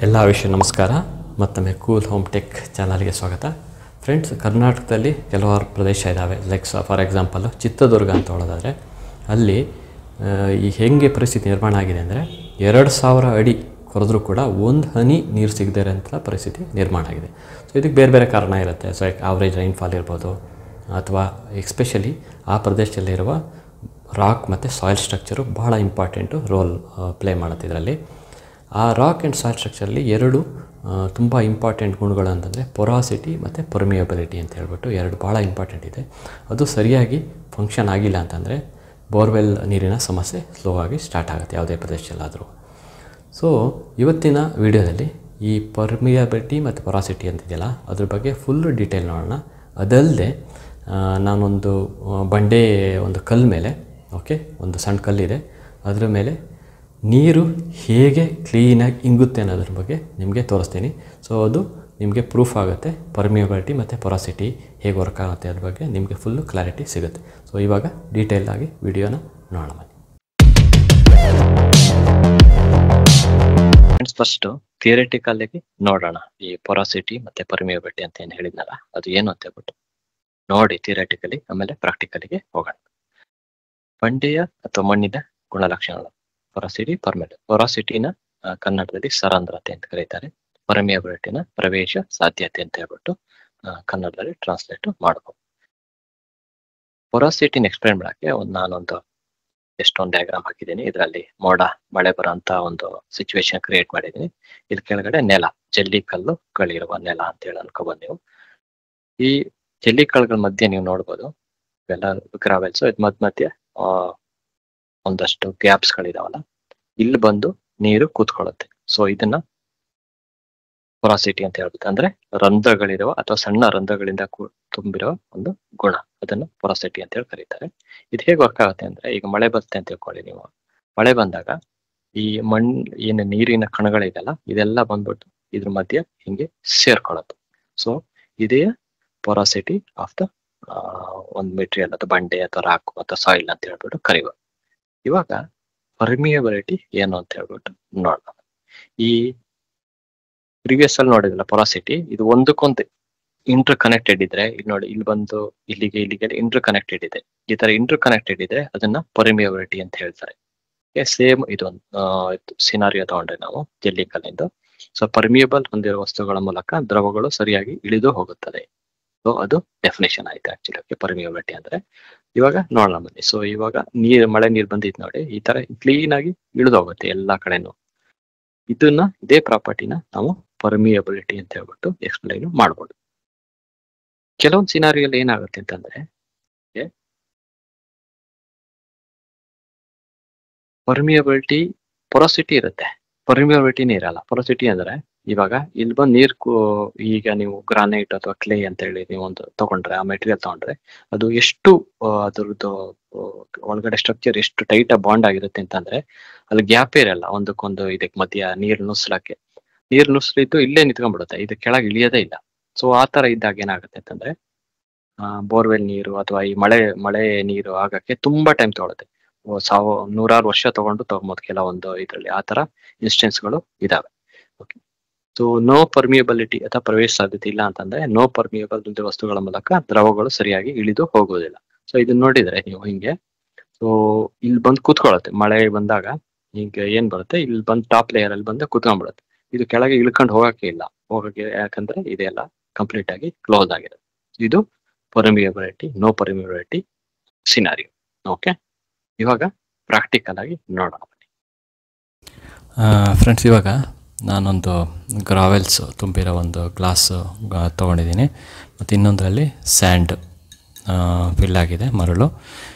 ಎಲ್ಲ ವಿಷಯ ನಮಸ್ಕಾರ. ಮತ್ತೊಮ್ಮೆ ಕೂಲ್ ಹೋಮ್ ಟೆಕ್ ಚಾನಲ್ಗೆ ಸ್ವಾಗತ. ಫ್ರೆಂಡ್ಸ್, ಕರ್ನಾಟಕದಲ್ಲಿ ಕೆಲವಾರು ಪ್ರದೇಶ ಇದ್ದಾವೆ. ಲೈಕ್ ಫಾರ್ ಎಕ್ಸಾಂಪಲ್ ಚಿತ್ರದುರ್ಗ ಅಂತ ಹೇಳೋದಾದರೆ ಅಲ್ಲಿ ಈ ಹೆಂಗೆ ಪರಿಸ್ಥಿತಿ ನಿರ್ಮಾಣ ಆಗಿದೆ ಅಂದರೆ 2000 ಅಡಿ ಕೊರೆದ್ರೂ ಕೂಡ ಒಂದು ಹನಿ ನೀರು ಸಿಗದೇ ಇರೋಂಥ ಪರಿಸ್ಥಿತಿ ನಿರ್ಮಾಣ ಆಗಿದೆ. ಸೊ ಇದಕ್ಕೆ ಬೇರೆ ಬೇರೆ ಕಾರಣ ಇರುತ್ತೆ. ಸೊ ಆವ್ರೇಜ್ ರೈನ್ಫಾಲ್ ಇರ್ಬೋದು, ಅಥವಾ ಎಸ್ಪೆಷಲಿ ಆ ಪ್ರದೇಶದಲ್ಲಿರುವ ರಾಕ್ ಮತ್ತು ಸಾಯಿಲ್ ಸ್ಟ್ರಕ್ಚರು ಬಹಳ ಇಂಪಾರ್ಟೆಂಟು ರೋಲ್ ಪ್ಲೇ ಮಾಡುತ್ತೆ ಇದರಲ್ಲಿ. ಆ ರಾಕ್ ಆ್ಯಂಡ್ ಸಾಯಿಲ್ ಸ್ಟ್ರಕ್ಚರಲ್ಲಿ ಎರಡು ತುಂಬ ಇಂಪಾರ್ಟೆಂಟ್ ಗುಣಗಳು ಅಂತಂದರೆ ಪೊರಾಸಿಟಿ ಮತ್ತು ಪರ್ಮಿಯಬಿಲಿಟಿ ಅಂತ ಹೇಳ್ಬಿಟ್ಟು ಎರಡು ಭಾಳ ಇಂಪಾರ್ಟೆಂಟ್ ಇದೆ. ಅದು ಸರಿಯಾಗಿ ಫಂಕ್ಷನ್ ಆಗಿಲ್ಲ ಅಂತಂದರೆ ಬೋರ್ವೆಲ್ ನೀರಿನ ಸಮಸ್ಯೆ ಸ್ಲೋ ಆಗಿ ಸ್ಟಾರ್ಟ್ ಆಗುತ್ತೆ ಯಾವುದೇ ಪ್ರದೇಶದಲ್ಲಾದರೂ. ಸೊ ಇವತ್ತಿನ ವಿಡಿಯೋದಲ್ಲಿ ಈ ಪರ್ಮಿಯಬಿಲಿಟಿ ಮತ್ತು ಪೊರಾಸಿಟಿ ಅಂತಿದೆಯಲ್ಲ ಅದ್ರ ಬಗ್ಗೆ ಫುಲ್ಲು ಡೀಟೇಲ್ ನೋಡೋಣ. ಅದಲ್ಲದೆ ನಾನೊಂದು ಬಂಡೆ ಒಂದು ಕಲ್ಲು ಮೇಲೆ ಒಂದು ಸಣ್ಣ ಕಲ್ಲಿದೆ, ಅದರ ಮೇಲೆ ನೀರು ಹೇಗೆ ಕ್ಲೀನಾಗಿ ಇಂಗುತ್ತೆ ಅನ್ನೋದ್ರ ಬಗ್ಗೆ ನಿಮಗೆ ತೋರಿಸ್ತೀನಿ. ಸೊ ಅದು ನಿಮಗೆ ಪ್ರೂಫ್ ಆಗುತ್ತೆ, ಪರ್ಮಿಯಬಿಲಿಟಿ ಮತ್ತು ಪೊರಾಸಿಟಿ ಹೇಗೆ ವರ್ಕ್ ಆಗುತ್ತೆ ಅದ್ರ ಬಗ್ಗೆ ನಿಮಗೆ ಫುಲ್ಲು ಕ್ಲಾರಿಟಿ ಸಿಗುತ್ತೆ. ಸೊ ಇವಾಗ ಡೀಟೇಲ್ ಆಗಿ ವಿಡಿಯೋನ ನೋಡೋಣ ಬನ್ನಿ. ಫಸ್ಟು ಥಿಯರಿಟಿಕಲ್ಲಾಗಿ ನೋಡೋಣ ಈ ಪೊರಾಸಿಟಿ ಮತ್ತು ಪರ್ಮಿಯಬಿಲಿಟಿ ಅಂತ ಏನು ಹೇಳಿದ್ನಲ್ಲ ಅದು ಏನು ಅಂತ ಹೇಳ್ಬಿಟ್ಟು ನೋಡಿ ಥಿಯರಿಟಿಕಲಿ, ಆಮೇಲೆ ಪ್ರಾಕ್ಟಿಕಲಿಗೆ ಹೋಗೋಣ. ಬಂಡೆಯ ಅಥವಾ ಮಣ್ಣಿನ ಗುಣಲಕ್ಷಣಗಳು ಪೊರಾಸಿಟಿ, ಪೊರಾಸಿಟಿನ ಕನ್ನಡದಲ್ಲಿ ಸರಂಧ್ರತೆ ಅಂತ ಕರೀತಾರೆ. ಪರ್ಮಿಯಬಿಲಿಟಿನ ಪ್ರವೇಶ ಸಾಧ್ಯತೆ ಅಂತ ಹೇಳ್ಬಿಟ್ಟು ಕನ್ನಡದಲ್ಲಿ ಟ್ರಾನ್ಸ್ಲೇಟ್ ಮಾಡಬಹುದು. ಪೊರಾಸಿಟಿನ ಎಕ್ಸ್ಪ್ಲೇನ್ ಮಾಡಕ್ಕೆ ನಾನೊಂದು ಎಷ್ಟೊಂದು ಡಯಾಗ್ರಾಮ್ ಹಾಕಿದ್ದೀನಿ. ಇದರಲ್ಲಿ ಮಳೆ ಬರೋಂತ ಒಂದು ಸಿಚುವೇಶನ್ ಕ್ರಿಯೇಟ್ ಮಾಡಿದ್ದೀನಿ. ಇದ್ರ ಕೆಳಗಡೆ ನೆಲ, ಜಲ್ಲಿ ಕಲ್ಲುಗಳಿರುವ ನೆಲ ಅಂತ ಹೇಳಿ ಅನ್ಕೋಬಹುದು ನೀವು. ಈ ಜಲ್ಲಿ ಕಲ್ಲುಗಳ ಮಧ್ಯೆ ನೀವು ನೋಡ್ಬೋದು ಇವೆಲ್ಲ ಗ್ರಾವೆಲ್ಸ್, ಇದ್ ಮಧ್ಯೆ ಒಂದಷ್ಟು ಗ್ಯಾಪ್ಸ್ ಗಳಿದಾವಲ್ಲ, ಇಲ್ಲಿ ಬಂದು ನೀರು ಕೂತ್ಕೊಳ್ಳುತ್ತೆ. ಸೊ ಇದನ್ನ ಪೊರಾಸಿಟಿ ಅಂತ ಹೇಳ್ಬೋದು. ಅಂದ್ರೆ ರಂಧ್ರಗಳಿರುವ ಅಥವಾ ಸಣ್ಣ ರಂಧ್ರಗಳಿಂದ ತುಂಬಿರುವ ಒಂದು ಗುಣ, ಅದನ್ನು ಪೊರಾಸಿಟಿ ಅಂತ ಹೇಳಿ ಕರೀತಾರೆ. ಇದು ಹೇಗೆ ವರ್ಕ್ ಆಗುತ್ತೆ ಅಂದ್ರೆ, ಈಗ ಮಳೆ ಬರುತ್ತೆ ಅಂತ ತಿಳ್ಕೊಳ್ಳಿ ನೀವು. ಮಳೆ ಬಂದಾಗ ಈ ಏನು ನೀರಿನ ಕಣಗಳಿದೆಯಲ್ಲ ಇದೆಲ್ಲ ಬಂದ್ಬಿಟ್ಟು ಇದ್ರ ಮಧ್ಯೆ ಹಿಂಗೆ ಸೇರ್ಕೊಳ್ಳುತ್ತೆ. ಸೊ ಇದೇ ಪೊರಾಸಿಟಿ ಆಫ್ ದ ಒಂದು ಮೆಟೀರಿಯಲ್ ಅಥವಾ ಬಂಡೆ ಅಥವಾ ರಾಕ್ ಅಥವಾ ಸಾಯಿಲ್ ಅಂತ ಹೇಳ್ಬಿಟ್ಟು ಕರೀಬೋದು. ಇವಾಗ ಪರ್ಮಿಯಬಿಲಿಟಿ ಏನು ಅಂತ ಹೇಳ್ಬಿಟ್ಟು ನೋಡೋಣ. ಈ ಪ್ರಿವಿಯಸ್ ಅಲ್ಲಿ ನೋಡಿದ್ರಲ್ಲ ಪೊರಾಸಿಟಿ, ಇದು ಒಂದಕ್ಕೊಂದು ಇಂಟರ್ ಕನೆಕ್ಟೆಡ್ ಇದ್ರೆ, ಇಲ್ಲಿ ನೋಡಿ ಇಲ್ಲಿ ಬಂದು ಇಲ್ಲಿಗೆ ಇಂಟರ್ ಕನೆಕ್ಟೆಡ್ ಇದೆ. ಈ ತರ ಇಂಟರ್ ಕನೆಕ್ಟೆಡ್ ಇದ್ರೆ ಅದನ್ನ ಪರ್ಮಿಯಬಿಲಿಟಿ ಅಂತ ಹೇಳ್ತಾರೆ. ಸೇಮ್ ಇದೊಂದು ಸಿನಾರಿಯೋ ತಗೊಂಡ್ರೆ ನಾವು ಜಲ್ಲಿ ಕಲ್ಲಿಂದ. ಸೊ ಪರ್ಮಿಯಬಲ್ ಹೊಂದಿರುವ ವಸ್ತುಗಳ ಮೂಲಕ ದ್ರವಗಳು ಸರಿಯಾಗಿ ಇಳಿದು ಹೋಗುತ್ತದೆ. ಸೊ ಅದು ಡೆಫಿನೇಷನ್ ಆಯ್ತು ಆಕ್ಚುಲಿ ಪರ್ಮಿಯಬಿಲಿಟಿ ಅಂದ್ರೆ. ಇವಾಗ ನೋಡೋಣ ಬನ್ನಿ. ಸೊ ಇವಾಗ ಮಳೆ ನೀರು ಬಂದಿದ್ ನೋಡಿ, ಈ ತರ ಕ್ಲೀನ್ ಆಗಿ ಇಳಿದು ಹೋಗುತ್ತೆ ಎಲ್ಲಾ ಕಡೆನೂ. ಇದೇ ಪ್ರಾಪರ್ಟಿನ ನಾವು ಪರ್ಮಿಯಬಿಲಿಟಿ ಅಂತ ಹೇಳ್ಬಿಟ್ಟು ಎಕ್ಸ್ಪ್ಲೈನ್ ಮಾಡ್ಬೋದು. ಕೆಲವೊಂದು ಸಿನಾರಿಯಲ್ಲಿ ಏನಾಗುತ್ತೆ ಅಂತಂದ್ರೆ, ಪರ್ಮಿಯಬಿಲಿಟಿ ಪೊರಾಸಿಟಿ ಇರುತ್ತೆ, ಪರ್ಮಿಯಬಿಲಿಟಿನೇ ಇರಲ್ಲ. ಪೊರಾಸಿಟಿ ಅಂದ್ರೆ ಇವಾಗ ಇಲ್ಲಿ ಬಂದು ಈಗ ನೀವು ಗ್ರಾನೈಟ್ ಅಥವಾ ಕ್ಲೇ ಅಂತ ಹೇಳಿ ನೀವು ಒಂದು ತಗೊಂಡ್ರೆ, ಆ ಮೆಟೀರಿಯಲ್ ತಗೊಂಡ್ರೆ ಅದು ಎಷ್ಟು ಅದ್ರದ್ದು ಒಳಗಡೆ ಸ್ಟ್ರಕ್ಚರ್ ಎಷ್ಟು ಟೈಟ್ ಬಾಂಡ್ ಆಗಿರುತ್ತೆ ಅಂತಂದ್ರೆ ಅಲ್ಲಿ ಗ್ಯಾಪೇ ಇರಲ್ಲ ಒಂದಕ್ಕೊಂದು. ಇದಕ್ಕೆ ಮಧ್ಯ ನೀರು ನುಸ್ಲಿದ್ದು ಇಲ್ಲೇ ನಿಂತ್ಕೊಂಡ್ಬಿಡುತ್ತೆ, ಇದು ಕೆಳಗೆ ಇಳಿಯೋದೇ ಇಲ್ಲ. ಸೊ ಆ ತರ ಇದ್ದಾಗ ಏನಾಗುತ್ತೆ ಅಂತಂದ್ರೆ ಬೋರ್ವೆಲ್ ನೀರು ಅಥವಾ ಈ ಮಳೆ ನೀರು ಆಗಕ್ಕೆ ತುಂಬಾ ಟೈಮ್ ತಗೊಳುತ್ತೆ. ನೂರಾರು ವರ್ಷ ತಗೊಂಬೋದು ಕೆಲವೊಂದು ಇದರಲ್ಲಿ. ಆ ತರ ಇನ್ಸ್ಟೆನ್ಸ್ಗಳು ಇದಾವೆ. ಓಕೆ, ಸೊ ನೋ ಪರ್ಮಿಯಬಿಲಿಟಿ ಅಥವಾ ಪ್ರವೇಶ ಸಾಧ್ಯತೆ ಇಲ್ಲ ಅಂತಂದ್ರೆ ನೋ ಪರ್ಮಿಯಬಲ್ ವಸ್ತುಗಳ ಮೂಲಕ ದ್ರವಗಳು ಸರಿಯಾಗಿ ಇಳಿದು ಹೋಗುವುದಿಲ್ಲ. ಸೊ ಇದನ್ನ ನೋಡಿದ್ರೆ ನೀವು ಹಿಂಗೆ, ಸೊ ಇಲ್ಲಿ ಬಂದು ಕೂತ್ಕೊಳ್ಳುತ್ತೆ. ಮಳೆ ಬಂದಾಗ ಈಗ ಏನ್ ಬರುತ್ತೆ, ಇಲ್ಲಿ ಬಂದು ಟಾಪ್ ಲೇಯರ್ ಅಲ್ಲಿ ಬಂದು ಕೂತ್ಕೊಂಡ್ಬಿಡುತ್ತೆ. ಇದು ಕೆಳಗೆ ಇಳ್ಕೊಂಡು ಹೋಗಕ್ಕೆ ಯಾಕಂದ್ರೆ ಇದೆಲ್ಲ ಕಂಪ್ಲೀಟ್ ಆಗಿ ಕ್ಲೋಸ್ ಆಗಿದೆ. ಇದು permeability, no permeability scenario. Okay, ಇವಾಗ ಪ್ರಾಕ್ಟಿಕಲ್ ಆಗಿ ನೋಡೋಣ. ಫ್ರೆಂಡ್ಸ್, ಇವಾಗ ನಾನೊಂದು ಗ್ರಾವೆಲ್ಸ್ ತುಂಬಿರೋ ಒಂದು ಗ್ಲಾಸ್ ತೊಗೊಂಡಿದ್ದೀನಿ, ಮತ್ತು ಇನ್ನೊಂದರಲ್ಲಿ ಸ್ಯಾಂಡ್ ಫಿಲ್ ಆಗಿದೆ, ಮರಳು.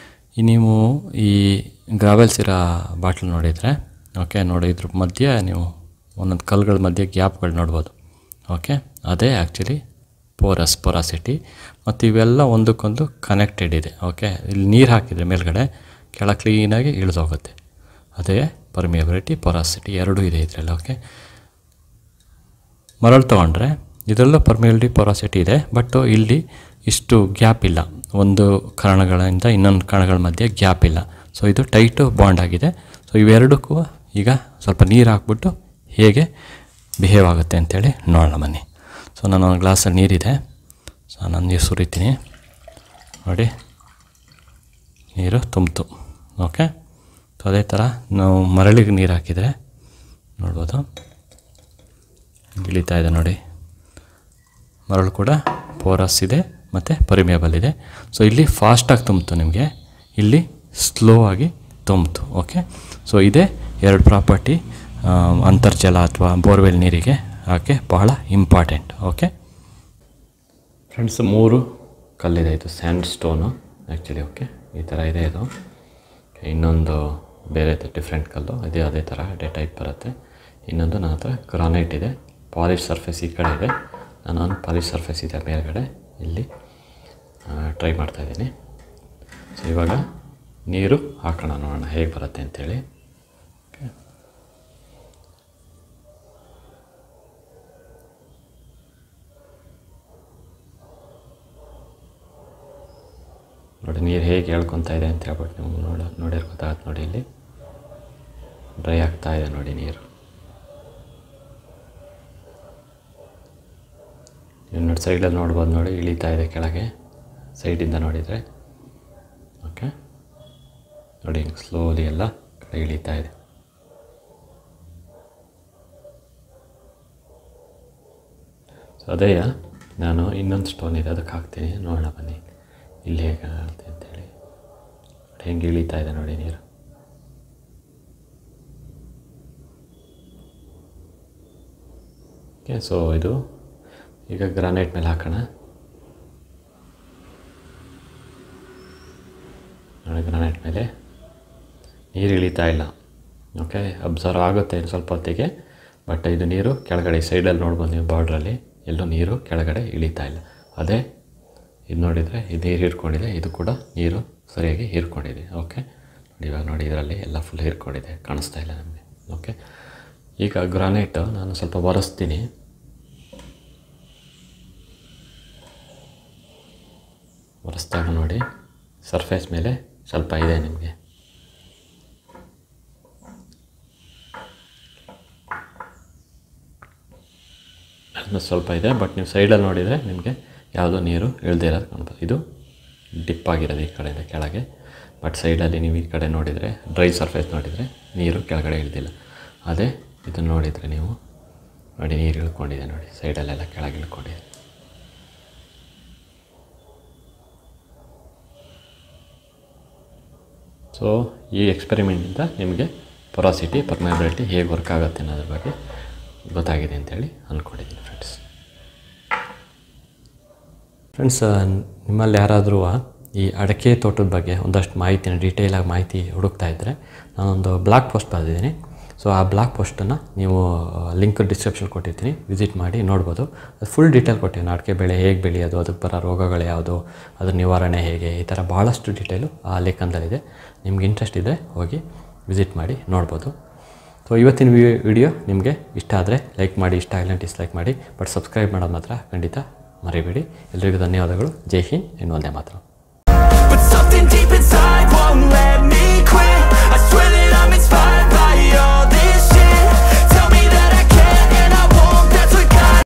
ನೀವು ಈ ಗ್ರಾವೆಲ್ಸ್ ಇರೋ ಬಾಟ್ಲು ನೋಡಿದರೆ ಇದ್ರ ಮಧ್ಯೆ ನೀವು ಒಂದೊಂದು ಕಲ್ಲುಗಳ ಮಧ್ಯೆ ಗ್ಯಾಪ್ಗಳು ನೋಡ್ಬೋದು. ಓಕೆ, ಅದೇ ಆ್ಯಕ್ಚುಲಿ ಪೊರಾಸಿಟಿ. ಮತ್ತು ಇವೆಲ್ಲ ಒಂದಕ್ಕೊಂದು ಕನೆಕ್ಟೆಡ್ ಇದೆ. ಓಕೆ, ಇಲ್ಲಿ ನೀರು ಹಾಕಿದರೆ ಮೇಲ್ಗಡೆ ಕೆಳ ಕ್ಲೀನಾಗಿ ಇಳಿದೋಗುತ್ತೆ. ಅದೇ ಪರ್ಮಿಯಬಿಲಿಟಿ, ಪೊರಾಸಿಟಿ ಎರಡೂ ಇದೆ ಇದರಲ್ಲಿ. ಓಕೆ, ಮರಳು ತೊಗೊಂಡ್ರೆ ಇದರಲ್ಲೂ ಪರ್ಮಿಯಬಿಲಿಟಿ, ಪೊರಾಸಿಟಿ ಇದೆ, ಬಟ್ ಇಲ್ಲಿ ಇಷ್ಟು ಗ್ಯಾಪ್ ಇಲ್ಲ. ಒಂದು ಕಣಗಳಿಂದ ಇನ್ನೊಂದು ಕಣಗಳ ಮಧ್ಯೆ ಗ್ಯಾಪ್ ಇಲ್ಲ. ಸೊ ಇದು ಟೈಟು ಬಾಂಡ್ ಆಗಿದೆ. ಸೊ ಇವೆರಡಕ್ಕೂ ಈಗ ಸ್ವಲ್ಪ ನೀರು ಹಾಕ್ಬಿಟ್ಟು ಹೇಗೆ ಬಿಹೇವ್ ಆಗುತ್ತೆ ಅಂತೇಳಿ ನೋಡೋಣ ಬನ್ನಿ. ಸೊ ನಾನು ಒಂದು ಗ್ಲಾಸಲ್ಲಿ ನೀರಿದೆ, ಸೊ ನಾನು ನೀರು ಸುರಿತೀನಿ ನೋಡಿ, ನೀರು ತುಂಬಿತು. ಓಕೆ, ಸೊ ಅದೇ ಥರ ನಾವು ಮರಳಿಗೆ ನೀರು ಹಾಕಿದರೆ ನೋಡ್ಬೋದು ಇಳಿತಾ ಇದೆ ನೋಡಿ. ಮರಳು ಕೂಡ ಪೋರಸ್ ಇದೆ ಮತ್ತು ಪರ್ಮಿಯಬಲ್ ಇದೆ. ಸೊ ಇಲ್ಲಿ ಫಾಸ್ಟಾಗಿ ತುಂಬಿತು, ನಿಮಗೆ ಇಲ್ಲಿ ಸ್ಲೋ ಆಗಿ ತುಂಬಿತು. ಓಕೆ, ಸೊ ಇದೇ 2 ಪ್ರಾಪರ್ಟಿ ಅಂತರ್ಜಲ ಅಥವಾ ಬೋರ್ವೆಲ್ ನೀರಿಗೆ ಹಾಕಿ ಬಹಳ ಇಂಪಾರ್ಟೆಂಟ್. Okay friends, 3 ಕಲ್ಲಿದೆ. ಇದು ಸ್ಯಾಂಡ್ ಸ್ಟೋನು ಆ್ಯಕ್ಚುಲಿ. ಓಕೆ, ಈ ಥರ ಇದೆ ಇದು. ಇನ್ನೊಂದು ಬೇರೆ ಡಿಫ್ರೆಂಟ್ ಕಲ್ಲು, ಅದೇ ಥರ ಟೈಪ್ ಬರುತ್ತೆ. ಇನ್ನೊಂದು ನನ್ನ ಹತ್ರ ಗ್ರಾನೈಟ್ ಇದೆ. ಪಾಲಿಶ್ ಸರ್ಫೇಸ್ ಈ ಕಡೆ ಇದೆ, ನಾನು ಪಾಲಿಶ್ ಸರ್ಫೇಸ್ ಇದೆ ಮೇಲ್ಗಡೆ. ಇಲ್ಲಿ ಟ್ರೈ ಮಾಡ್ತಾಯಿದ್ದೀನಿ. ಸೊ ಇವಾಗ ನೀರು ಹಾಕೋಣ, ನೋಡೋಣ ಹೇಗೆ ಬರುತ್ತೆ ಅಂಥೇಳಿ. ಓಕೆ, ನೋಡಿ ನೀರು ಹೇಗೆ ಹೇಳ್ಕೊತಾ ಇದೆ ಅಂತ ಹೇಳ್ಬಿಟ್ಟು ನೀವು ನೋಡಿದ್ರೆ ಗೊತ್ತಾಗತ್ತೆ ನೋಡಿ. ಇಲ್ಲಿ ಡ್ರೈ ಆಗ್ತಾ ಇದೆ ನೋಡಿ ನೀರು. ನೀವು ನೋಡಿ ಸೈಡಲ್ಲಿ ನೋಡ್ಬೋದು ನೋಡಿ, ಇಳಿತಾ ಇದೆ ಕೆಳಗೆ ಸೈಡಿಂದ ನೋಡಿದರೆ. ಓಕೆ ನೋಡಿ, ಸ್ಲೋಲಿ ಎಲ್ಲ ಕಡೆ ಇಳಿತಾ ಇದೆ. ಸೊ ಅದೇ ನಾನು ಇನ್ನೊಂದು ಸ್ಟೋನ್ ಇದೆ, ಅದಕ್ಕೆ ಹಾಕ್ತೀನಿ, ನೋಡೋಣ ಬನ್ನಿ ಇಲ್ಲಿ ಹೇಗಾಗುತ್ತೆ ಅಂತೇಳಿ. ಹೆಂಗೆ ಇಳಿತಾ ಇದೆ ನೋಡಿ ನೀರು. ಓಕೆ, ಸೊ ಇದು ಈಗ ಗ್ರಾನೈಟ್ ಮೇಲೆ ಹಾಕೋಣ. ನೋಡಿ, ಗ್ರಾನೈಟ್ ಮೇಲೆ ನೀರು ಇಳಿತಾ ಇಲ್ಲ. ಓಕೆ, ಅಬ್ಸರ್ವ್ ಆಗುತ್ತೆ ಇನ್ನು ಸ್ವಲ್ಪ ಹೊತ್ತಿಗೆ, ಬಟ್ ಇದು ನೀರು ಕೆಳಗಡೆ ಸೈಡಲ್ಲಿ ನೋಡ್ಬೋದು ನೀವು, ಬಾರ್ಡ್ರಲ್ಲಿ ಎಲ್ಲೂ ನೀರು ಕೆಳಗಡೆ ಇಳಿತಾ ಇಲ್ಲ. ಅದೇ ಇದು ನೋಡಿದರೆ ಇದು ನೀರು ಹೀರ್ಕೊಂಡಿದೆ, ಇದು ಕೂಡ ನೀರು ಸರಿಯಾಗಿ ಹೀರ್ಕೊಂಡಿದೆ. ಓಕೆ ನೋಡಿ, ಇವಾಗ ನೋಡಿ ಇದರಲ್ಲಿ ಎಲ್ಲ ಫುಲ್ ಹೀರ್ಕೊಂಡಿದೆ, ಕಾಣಿಸ್ತಾ ಇಲ್ಲ ನಮಗೆ. ಓಕೆ, ಈಗ ಗ್ರಾನೈಟು ನಾನು ಸ್ವಲ್ಪ ಒರೆಸ್ತೀನಿ. ಒರೆಸ್ದಾಗ ನೋಡಿ ಸರ್ಫೇಸ್ ಮೇಲೆ ಸ್ವಲ್ಪ ಇದೆ ನಿಮಗೆ. ಅದನ್ನ ಸ್ವಲ್ಪ ಇದೆ, ಬಟ್ ನೀವು ಸೈಡಲ್ಲಿ ನೋಡಿದರೆ ನಿಮಗೆ ಯಾವುದೋ ನೀರು ಇಳ್ದೇ ಇರೋದು ಕಾಣ್ಬೋದು. ಇದು ಡಿಪ್ ಆಗಿರೋದು ಈ ಕಡೆಯಿಂದ ಕೆಳಗೆ, ಬಟ್ ಸೈಡಲ್ಲಿ ನೀವು ಈ ಕಡೆ ನೋಡಿದರೆ ಡ್ರೈ ಸರ್ಫೇಸ್ ನೋಡಿದರೆ ನೀರು ಕೆಳಗಡೆ ಇಳ್ದಿಲ್ಲ. ಅದೇ ಇದನ್ನು ನೋಡಿದರೆ ನೀವು ನೋಡಿ ನೀರು ಇಳ್ಕೊಂಡಿದೆ ನೋಡಿ, ಸೈಡಲ್ಲೆಲ್ಲ ಕೆಳಗೆ ಇಳ್ಕೊಂಡಿದೆ. ಸೊ ಈ ಎಕ್ಸ್ಪೆರಿಮೆಂಟಿಂದ ನಿಮಗೆ ಪೊರಾಸಿಟಿ, ಪರ್ಮಯಬಿಲಿಟಿ ಹೇಗೆ ವರ್ಕ್ ಆಗುತ್ತೆ ಅನ್ನೋದ್ರ ಬಗ್ಗೆ ಗೊತ್ತಾಗಿದೆ ಅಂತೇಳಿ ಅಂದ್ಕೊಂಡಿದ್ದೀನಿ ಫ್ರೆಂಡ್ಸ್. ನಿಮ್ಮಲ್ಲಿ ಯಾರಾದರೂ ಈ ಅಡಿಕೆ ತೋಟದ ಬಗ್ಗೆ ಒಂದಷ್ಟು ಮಾಹಿತಿನ ಡೀಟೇಲಾಗಿ ಮಾಹಿತಿ ಹುಡುಕ್ತಾ ಇದ್ದರೆ, ನಾನೊಂದು ಬ್ಲಾಗ್ ಪೋಸ್ಟ್ ಬರೆದಿದ್ದೀನಿ. ಸೊ ಆ ಬ್ಲಾಗ್ ಪೋಸ್ಟನ್ನು ನೀವು ಲಿಂಕ್ ಡಿಸ್ಕ್ರಿಪ್ಷನ್ ಕೊಟ್ಟಿರ್ತೀನಿ, ವಿಸಿಟ್ ಮಾಡಿ ನೋಡ್ಬೋದು. ಅದು ಫುಲ್ ಡೀಟೇಲ್ ಕೊಟ್ಟಿದ್ದೀನಿ. ಅಡಿಕೆ ಬೆಳೆ ಹೇಗೆ ಬೆಳೆಯೋದು, ಅದಕ್ಕೆ ಬರೋ ರೋಗಗಳು ಯಾವುದು, ಅದ್ರ ನಿವಾರಣೆ ಹೇಗೆ, ಈ ಥರ ಭಾಳಷ್ಟು ಡೀಟೇಲು ಆ ಲೇಖನದಲ್ಲಿದೆ. ನಿಮ್ಗೆ ಇಂಟ್ರೆಸ್ಟ್ ಇದ್ದರೆ ಹೋಗಿ ವಿಸಿಟ್ ಮಾಡಿ ನೋಡ್ಬೋದು. ಸೊ ಇವತ್ತಿನ ವಿಡಿಯೋ ನಿಮಗೆ ಇಷ್ಟ ಆದರೆ ಲೈಕ್ ಮಾಡಿ, ಇಷ್ಟ ಆಗಿಲ್ಲ ಡಿಸ್ಲೈಕ್ ಮಾಡಿ, ಬಟ್ ಸಬ್ಸ್ಕ್ರೈಬ್ ಮಾಡೋದು ಮಾತ್ರ ಖಂಡಿತ ಮರಿಬೇಡಿ. ಎಲ್ಲರಿಗೂ ಧನ್ಯವಾದಗಳು. ಜೈ ಹಿಂದ್, ಇನ್ನು ಒಂದೇ ಮಾತ್ರ.